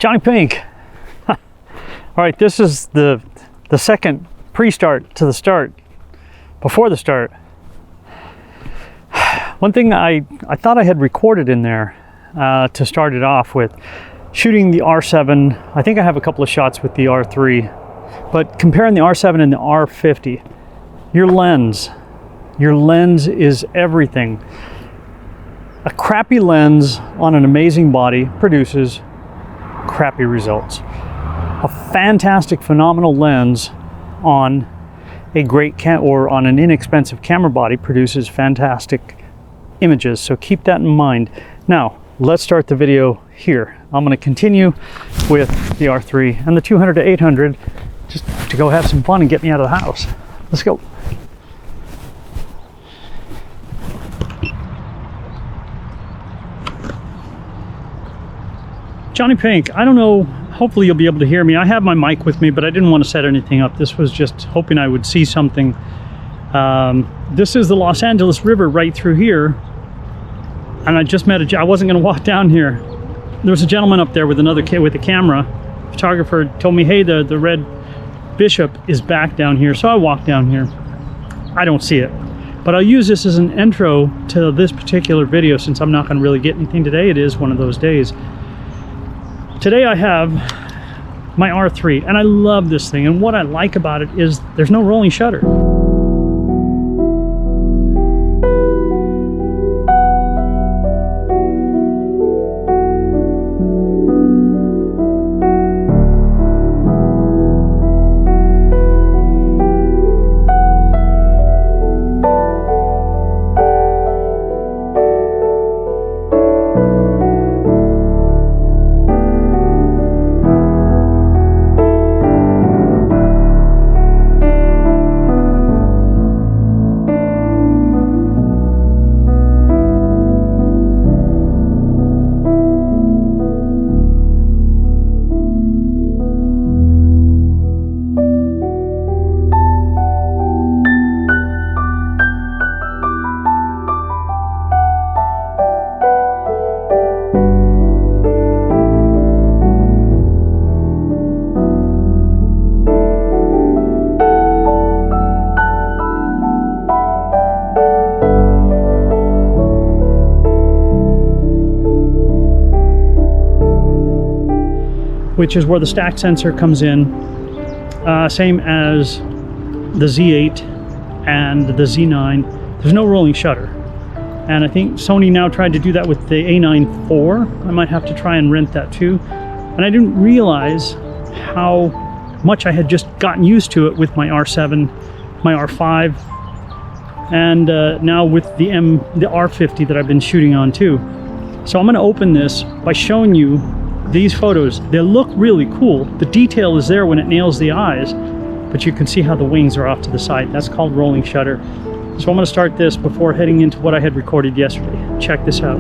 JonnyPink. All right, this is the second pre-start to the start, before the start. One thing I thought I had recorded in there to start it off with, shooting the R7. I think I have a couple of shots with the R3, but comparing the R7 and the R50, your lens is everything. A crappy lens on an amazing body produces crappy results. A fantastic, phenomenal lens on a great or on an inexpensive camera body produces fantastic images. So keep that in mind. Now, let's start the video here. I'm going to continue with the R3 and the 200 to 800 just to go have some fun and get me out of the house. Let's go. JonnyPink, I don't know, hopefully you'll be able to hear me. I have my mic with me, but I didn't want to set anything up. This was just hoping I would see something. This is the Los Angeles River right through here. And I just met I wasn't going to walk down here. There was a gentleman up there with another kid with a camera. Photographer told me, hey, the red bishop is back down here. So I walked down here. I don't see it. But I'll use this as an intro to this particular video since I'm not going to really get anything today. It is one of those days. Today I have my R3 and I love this thing, and what I like about it is there's no rolling shutter. Which is where the stack sensor comes in, same as the Z8 and the Z9. There's no rolling shutter, and I think Sony now tried to do that with the A9 IV. I might have to try and rent that too, and I didn't realize how much I had just gotten used to it with my R7, my R5, and now with the R50 that I've been shooting on too. So I'm going to open this by showing you these photos. They look really cool. The detail is there when it nails the eyes, but you can see how the wings are off to the side. That's called rolling shutter. So I'm going to start this before heading into what I had recorded yesterday. Check this out.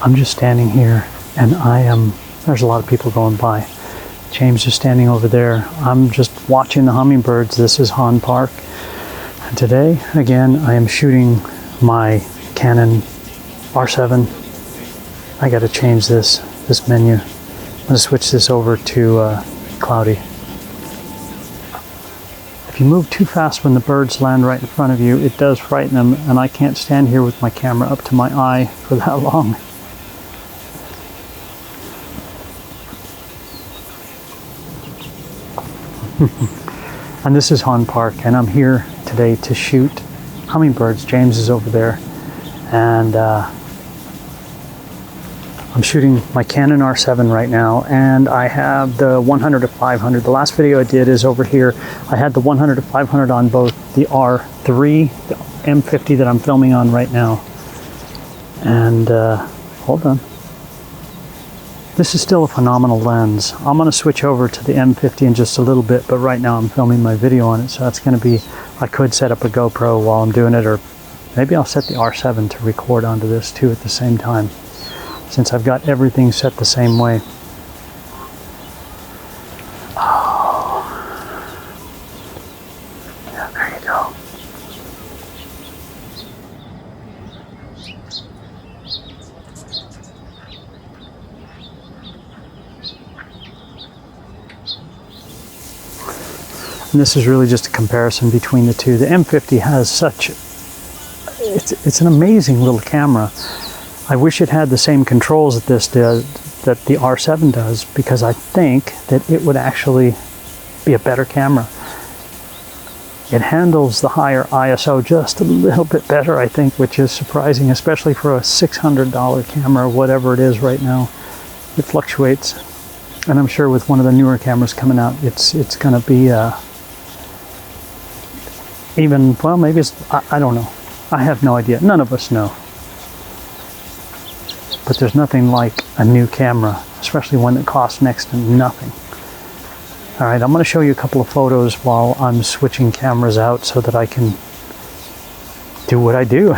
I'm just standing here and there's a lot of people going by. James is standing over there. I'm just watching the hummingbirds. This is Han Park. And today, again, I am shooting my Canon R7. I got to change this menu. I'm going to switch this over to cloudy. If you move too fast when the birds land right in front of you, it does frighten them, and I can't stand here with my camera up to my eye for that long. And this is Han Park, and I'm here today to shoot hummingbirds. James is over there, and I'm shooting my Canon R7 right now, and I have the 100 to 500. The last video I did is over here. I had the 100 to 500 on both the R3, the M50 that I'm filming on right now, and hold on. This is still a phenomenal lens. I'm going to switch over to the M50 in just a little bit, but right now I'm filming my video on it, so that's going to be, I could set up a GoPro while I'm doing it, or maybe I'll set the R7 to record onto this too at the same time, since I've got everything set the same way. Oh. Yeah, there you go. And this is really just a comparison between the two. The M50 has such, it's an amazing little camera. I wish it had the same controls that this does, that the R7 does, because I think that it would actually be a better camera. It handles the higher ISO just a little bit better, I think, which is surprising, especially for a $600 camera, whatever it is right now. It fluctuates. And I'm sure with one of the newer cameras coming out, it's going to be even, well, maybe it's, I don't know. I have no idea. None of us know. But there's nothing like a new camera, especially one that costs next to nothing. All right, I'm going to show you a couple of photos while I'm switching cameras out so that I can do what I do.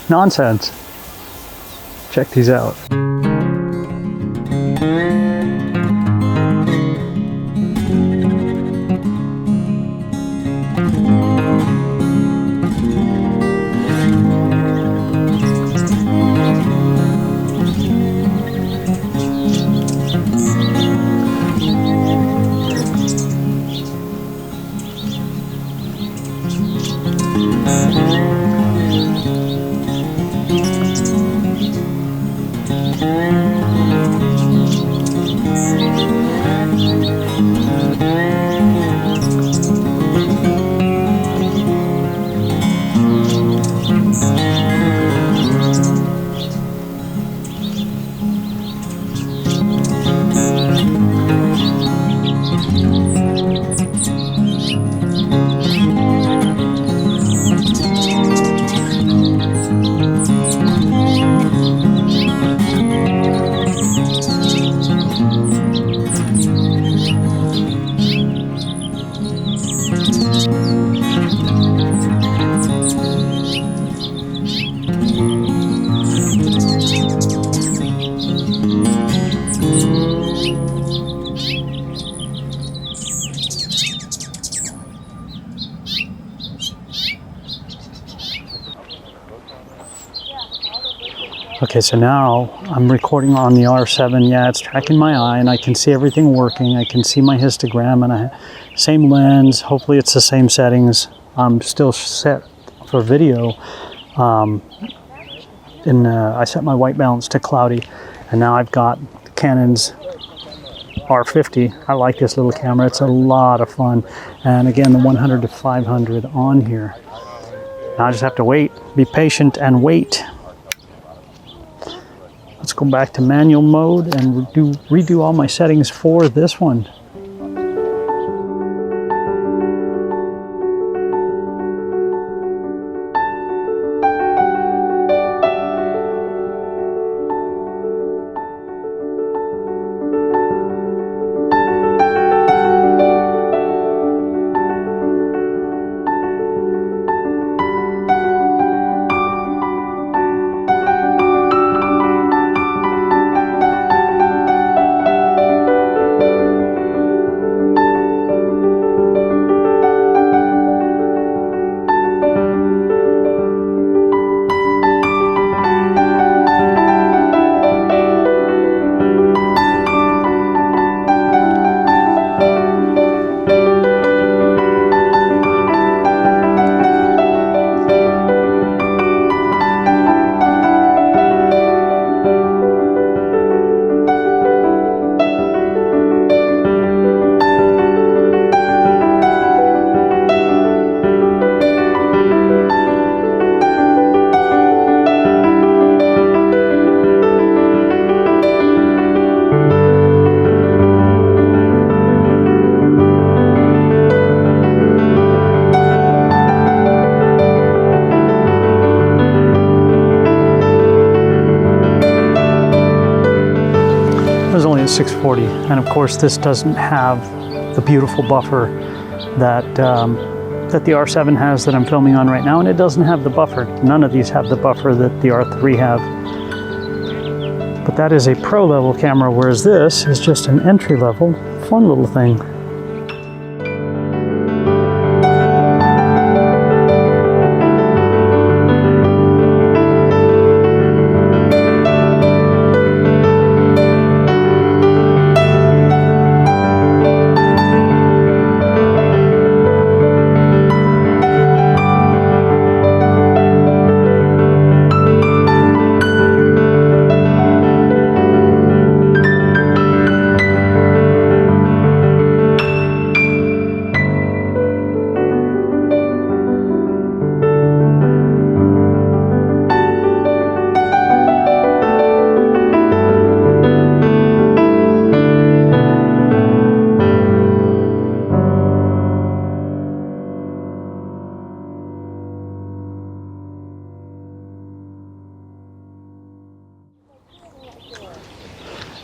Nonsense. Check these out. Okay, so now I'm recording on the R7. Yeah, it's tracking my eye and I can see everything working. I can see my histogram and same lens. Hopefully it's the same settings. I'm still set for video. I set my white balance to cloudy, and now I've got Canon's R50. I like this little camera. It's a lot of fun. And again, the 100 to 500 on here. Now I just have to wait, be patient and wait. Let's go back to manual mode and redo all my settings for this one. is 640, and of course this doesn't have the beautiful buffer that that the R7 has that I'm filming on right now, and it doesn't have the buffer. None of these have the buffer that the R3 have. But that is a pro level camera, whereas this is just an entry level, fun little thing.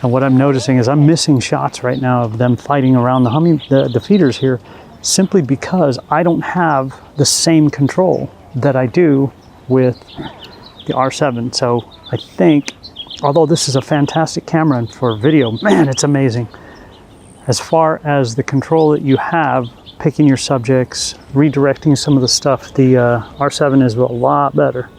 And what I'm noticing is I'm missing shots right now of them fighting around the feeders here, simply because I don't have the same control that I do with the R7. So I think, although this is a fantastic camera for video, man, it's amazing. As far as the control that you have, picking your subjects, redirecting some of the stuff, the R7 is a lot better.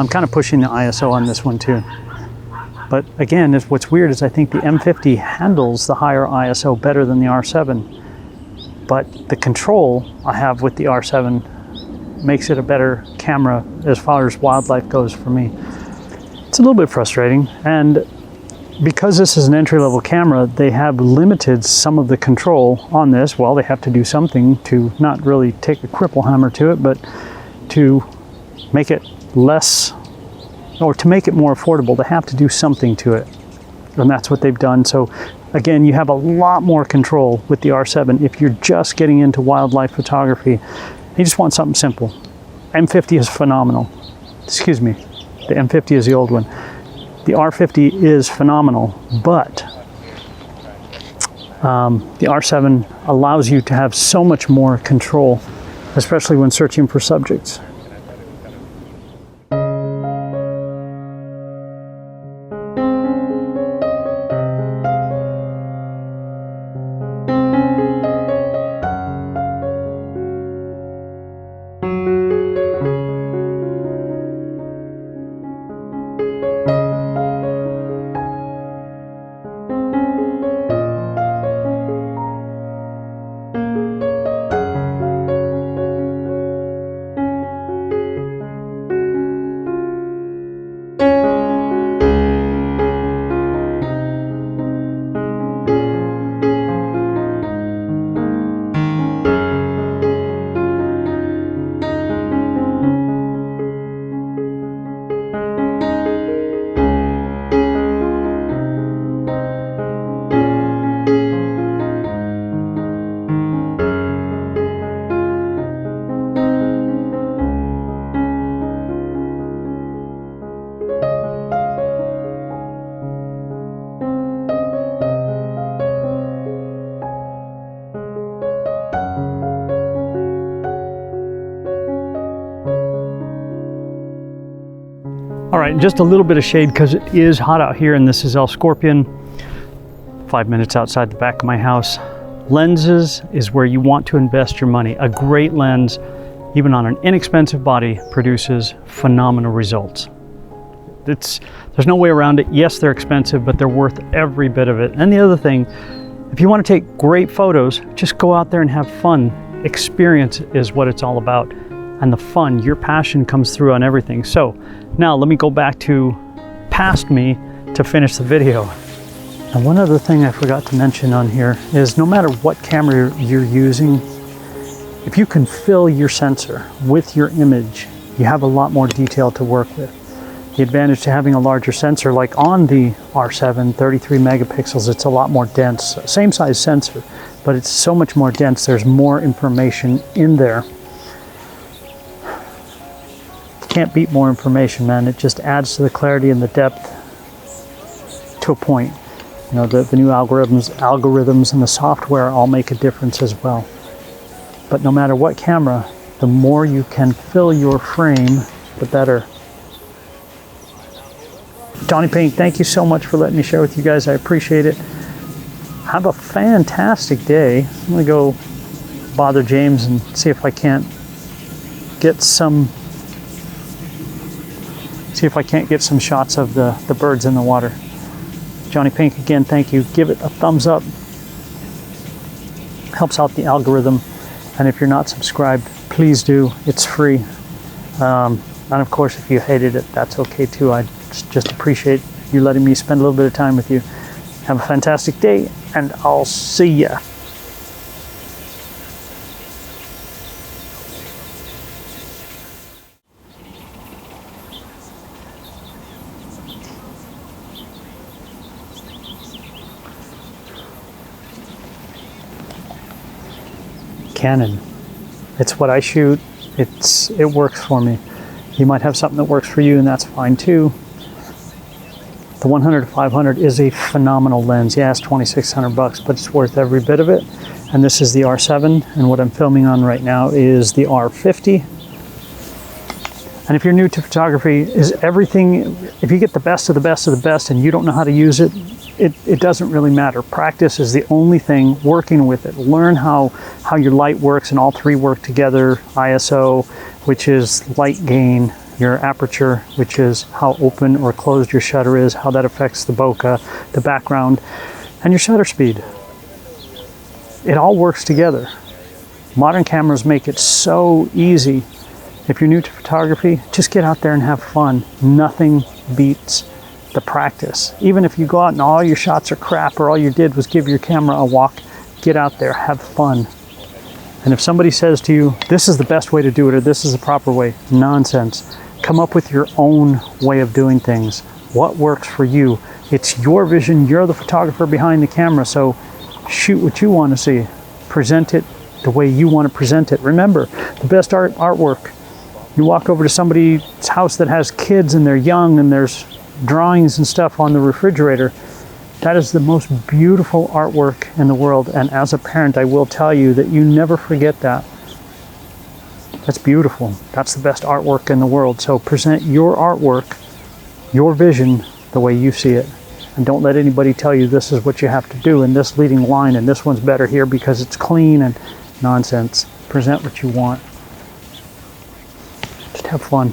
I'm kind of pushing the ISO on this one too. But again, what's weird is I think the M50 handles the higher ISO better than the R7. But the control I have with the R7 makes it a better camera as far as wildlife goes for me. It's a little bit frustrating, and because this is an entry-level camera, they have limited some of the control on this. Well, they have to do something to not really take a cripple hammer to it, but to make it less, or to make it more affordable. They have to do something to it, and that's what they've done. So again, you have a lot more control with the R7 if you're just getting into wildlife photography. You just want something simple. M50 is phenomenal. Excuse me, the M50 is the old one. The R50 is phenomenal, but the R7 allows you to have so much more control, especially when searching for subjects. All right, just a little bit of shade because it is hot out here, and this is El Scorpion. 5 minutes outside the back of my house. Lenses is where you want to invest your money. A great lens, even on an inexpensive body, produces phenomenal results. There's no way around it. Yes, they're expensive, but they're worth every bit of it. And the other thing, if you want to take great photos, just go out there and have fun. Experience is what it's all about. And the fun, your passion comes through on everything. So now let me go back to past me to finish the video. And one other thing I forgot to mention on here is no matter what camera you're using, if you can fill your sensor with your image, you have a lot more detail to work with. The advantage to having a larger sensor, like on the R7, 33 megapixels, it's a lot more dense. Same size sensor, but it's so much more dense. There's more information in there. Can't beat more information, man. It just adds to the clarity and the depth to a point. You know, the new algorithms and the software all make a difference as well. But no matter what camera, the more you can fill your frame, the better. JonnyPink, thank you so much for letting me share with you guys. I appreciate it. Have a fantastic day. I'm gonna go bother James and see if I can't get some shots of the birds in the water. JonnyPink, again, thank you. Give it a thumbs up. Helps out the algorithm. And if you're not subscribed, please do. It's free. And of course, if you hated it, that's okay too. I just appreciate you letting me spend a little bit of time with you. Have a fantastic day, and I'll see ya. Canon. It's what I shoot. It works for me. You might have something that works for you, and that's fine too. The 100-500 is a phenomenal lens. Yeah, it's 2,600 bucks, but it's worth every bit of it. And this is the R7, and what I'm filming on right now is the R50. And if you're new to photography, if you get the best of the best of the best and you don't know how to use it, it doesn't really matter. Practice is the only thing, working with it. Learn how your light works, and all three work together. ISO, which is light gain, your aperture, which is how open or closed your shutter is, how that affects the bokeh, the background, and your shutter speed. It all works together. Modern cameras make it so easy. If you're new to photography, just get out there and have fun. Nothing beats the practice. Even if you go out and all your shots are crap, or all you did was give your camera a walk, get out there, have fun. And if somebody says to you, this is the best way to do it, or this is the proper way, nonsense. Come up with your own way of doing things. What works for you? It's your vision. You're the photographer behind the camera, so shoot what you want to see. Present it the way you want to present it. Remember, the best artwork. You walk over to somebody's house that has kids and they're young and there's drawings and stuff on the refrigerator. That is the most beautiful artwork in the world. And as a parent, I will tell you that you never forget that. That's beautiful. That's the best artwork in the world. So present your artwork, your vision, the way you see it. And don't let anybody tell you this is what you have to do in this leading line and this one's better here because it's clean, and nonsense. Present what you want. Just have fun.